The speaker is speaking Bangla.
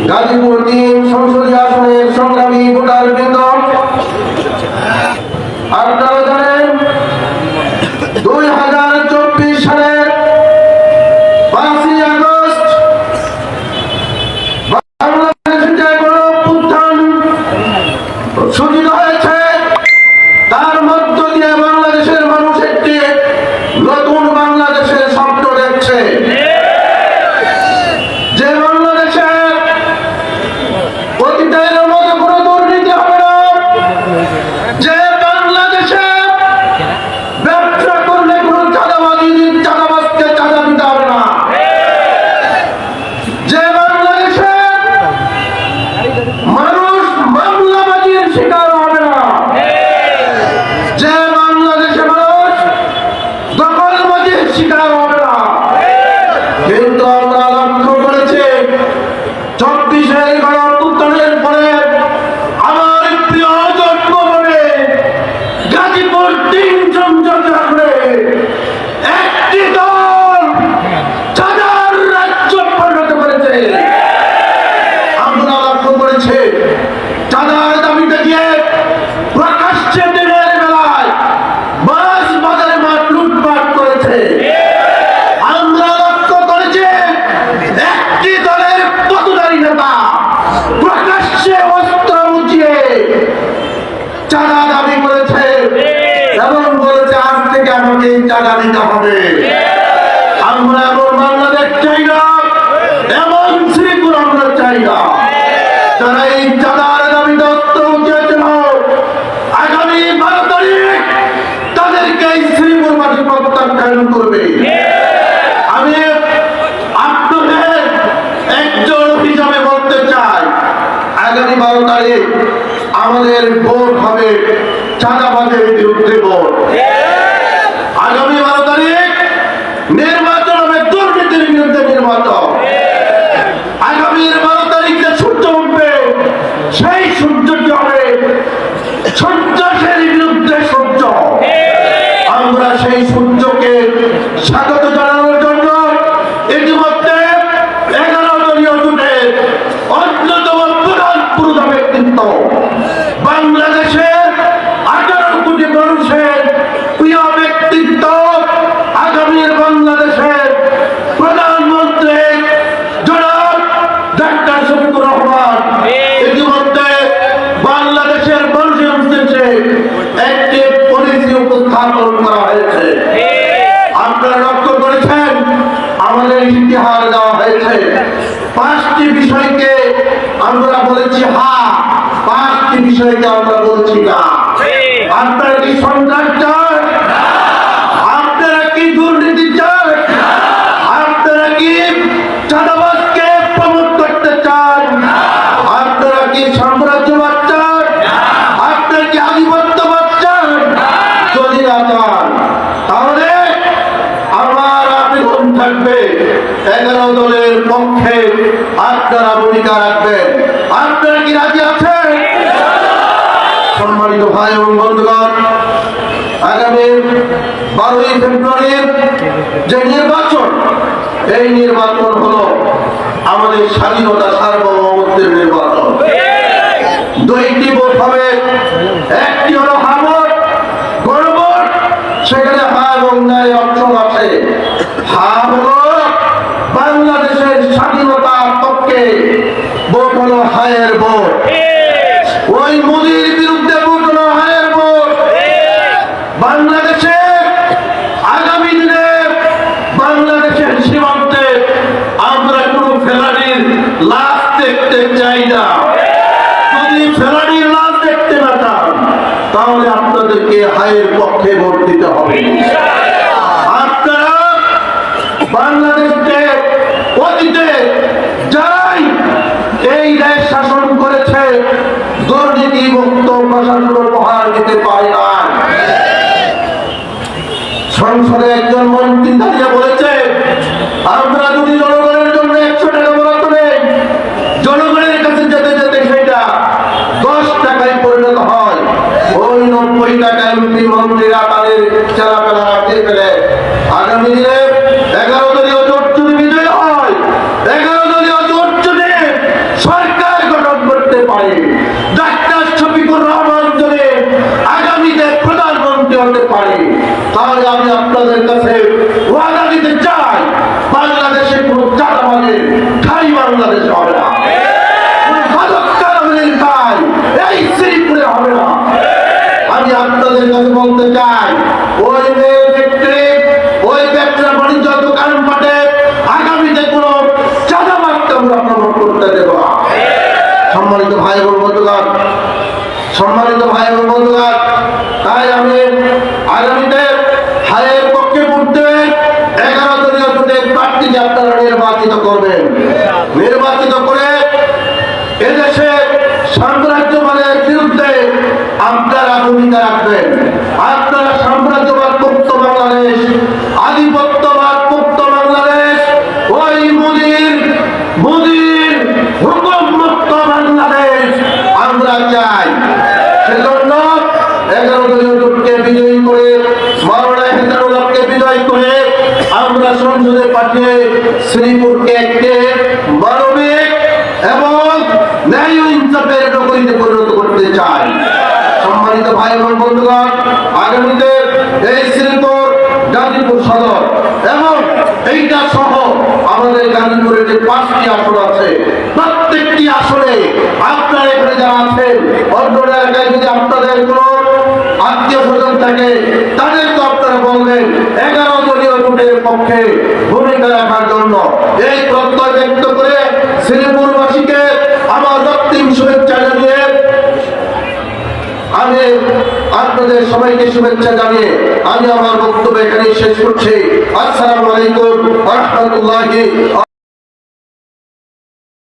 গাজীপুর ৩ সংসদীয় আসনের সংগ্রামী ভোটারবৃন্দ, আপনারা জানেন 2024 সালের 5ই আগস্ট বাংলাদেশে যে গণঅভ্যুত্থান সূচিত হয়েছে, তার মধ্য দিয়ে বাংলাদেশের মানুষ একটি নতুন বাংলাদেশের স্বপ্ন দেখছে। যে বাংলাদেশে অতীতের মতো কোনো দুর্নীতি হবে না, যে বাংলাদেশে ব্যবসা করলে কোনো চাঁদাবাজকে চাঁদা দিতে হবে না, যে বাংলাদেশে মানুষ মামলাবাজির শিকার হবে না, যে বাংলাদেশে মানুষ দখলবাজির শিকার হবে না। কিন্তু আমরা লক্ষ্য করেছি 24-এর গণঅভ্যুত্থানের পরে আমার প্রিয় জন্মভূমি গাজীপুর ৩ সংসদীয় আসনে একটি দল চাঁদার রাজ্য পরিণত করেছে। আমরা লক্ষ্য করেছি চাঁদার দাবিতে গিয়ে প্রকাশ্যে দিনের বেলায় মাছ বাজারে মাঠ লুটপাট করেছে। আমরা লক্ষ্য করেছি একটি দলের পদধারী নেতা প্রকাশ্যে অস্ত্র উঠিয়ে চাঁদা দাবি করেছে এবং বলেছে আজ থেকে আমাকে চাঁদা দিতে হবে। আমরা এমন বাংলাদেশ চাই না, এমন শ্রীপুর আমরা চাই না। যারা এই চাঁদার দাবিতে অস্ত্র উঠিয়েছিল, আগামী 12 তারিখ তাদেরকে এই শ্রীপুরবাসী প্রত্যাখ্যান করবে। আমি আপনাদের একজন হিসাবে বলতে চাই, আগামী 12 তারিখ আমাদের ভোট হবে চাঁদাবাজের বিরুদ্ধে ভোট। আগামী 12 তারিখ নির্বাচন হবে দুর্নীতির বিরুদ্ধে নির্বাচন। আগামী 12 তারিখে সূর্য উঠবে, সেই সূর্যটি হবে সন্ত্রাসের বিরুদ্ধে সূর্য। আমরা সেই সূর্যকে স্বাগত জানানোর জন্য ইতিমধ্যে 11 দলীয় জোটের অন্যতম প্রধান পুরোধা ব্যক্তিত্ব, বাংলাদেশের 18 কোটি মানুষের প্রিয় ব্যক্তিত্ব, আগামীর বাংলাদেশের প্রধানমন্ত্রী জনাব ডাক্তার শফিকুর রহমান ইতিমধ্যে বাংলাদেশের মানুষের উদ্দেশ্যে একটি পলিসি উপস্থাপন করা হয়েছে। আপনারা লক্ষ্য করেছেন আমাদের ইতিহাস দেওয়া হয়েছে। 5টি বিষয়কে আমরা বলেছি হ্যাঁ, 5টি বিষয়কে আমরা বলছি না। আপনারা কি সন্ত্রাস চান? আপনারা কি দুর্নীতি চান? আপনারা কি চাঁদাবাজকে প্রমোট করতে চান? আপনারা কি সাম্রাজ্যবাদ চান? আপনারা কি আধিপত্যবাদ চান? যদি না চান, তাহলে আমার আবেদন থাকবে 11 দলের পক্ষে আপনারা ভূমিকা রাখবেন। আপনারা কি রাজি আছেন? সম্মানিত ভাই এবং বন্ধুগণ, আগামী 12ই ফেব্রুয়ারির যে নির্বাচন, এই নির্বাচন হলো আমাদের স্বাধীনতা সার্বভৌমত্বের নির্বাচন। 2টি ভোট হবে, একটি হলো হা ভোট, গণভোট। সেখানে হা এবং ন্যায় অপশন আছে। হা হলো বাংলাদেশের স্বাধীনতার পক্ষে, ভোট হলো হায়ের ভোট। ওই মোদির বিরুদ্ধে ভোট হলো হায়ের ভোট। বাংলাদেশে আগামী দিনে বাংলাদেশের সীমান্তে আমরা কোন ফেলানির লাশ দেখতে চাই না। যদি ফেলানির লাশ দেখতে না চান, তাহলে আপনাদেরকে হায়ের পক্ষে ভোট দিতে হবে। আপনারা বাংলাদেশকে অতীতে যারাই এই দেশ শাসন করেছে, দুর্নীতি মুক্ত প্রশাসন উপহার দিতে পারে না। সংসদে একজন মন্ত্রী দাঁড়িয়ে বলেছে, আমরা যদি জনগণের জন্য 100 টাকা বরাদ্দ নেই, জনগণের কাছে যেতে যেতে সেটা 10 টাকায় পরিণত হয়। ওই 90 টাকা এমপি মন্ত্রীরা তাদের চেলাপেলা রাখতে পেরে আগামী দিনে 11 দলীয় জোট যদি বিজয় হয়, 11 দলীয় জোট যদি বাংলাদেশে হবে না, এই শ্রীপুরে হবে না। আমি আপনাদের কাছে বলতে চাই, ওই ফ্যাক্টরি, ওই ফ্যাক্টরি বাণিজ্য দোকান পাটে আগামীতে কোন চাঁদাবাদকে আমরা প্রমোট করতে দেব না। সম্মানিত ভাই বোন বন্ধুগণ, সম্মানিত ভাই বোন বন্ধুগণ, তাই আমি আগামীতে হারের পক্ষে করতে 11 দলীয় জোটের প্রার্থীকে আপনারা নির্বাচিত করবেন। নির্বাচিত করে এদেশে সাম্রাজ্যবাদের বিরুদ্ধে আপনারা ভূমিকা রাখবেন। আপনারা সাম্রাজ্যবাদ মুক্ত বাংলাদেশ, আধিপত্যবাদ মুক্ত বাংলাদেশ, ওই মোদির হুকুম মুক্ত বাংলাদেশ আমরা চাই। সেজন্য 11 দলীয় জোটকে বিজয়ী করে, মাওলানা হেদারুল্লাহকে বিজয় করে আমরা সংসদে পাঠিয়ে শ্রীপুরকে একটি মানবিক এবং ন্যায় ইনসাফের নগরীতে পরিণত করতে চাই। সম্মানিত ভাই এবং বন্ধুগণ, আগামীতে এই শ্রীপুর, গাজীপুর সদর এবং এইটা সহ আমাদের গাজীপুরের যে 5টি আসন আছে, প্রত্যেকটি আসনে আপনারা এখানে যারা আছেন, অন্য এলাকায় যদি আপনাদের কোনো আত্মীয় স্বজন থাকে তাদেরকে আপনারা বলবেন 11 দলীয় জোটের পক্ষে ভূমিকা রাখার জন্য। এই প্রত্যয় ব্যক্ত করে শ্রীপুরবাসীকে আমার রক্তিম শুভেচ্ছা জানিয়ে আমি আপনাদের সবাইকে শুভেচ্ছা জানিয়ে আমি আমার বক্তব্য এখানে শেষ করছি। আসসালামু আলাইকুম ওয়া রাহমাতুল্লাহি।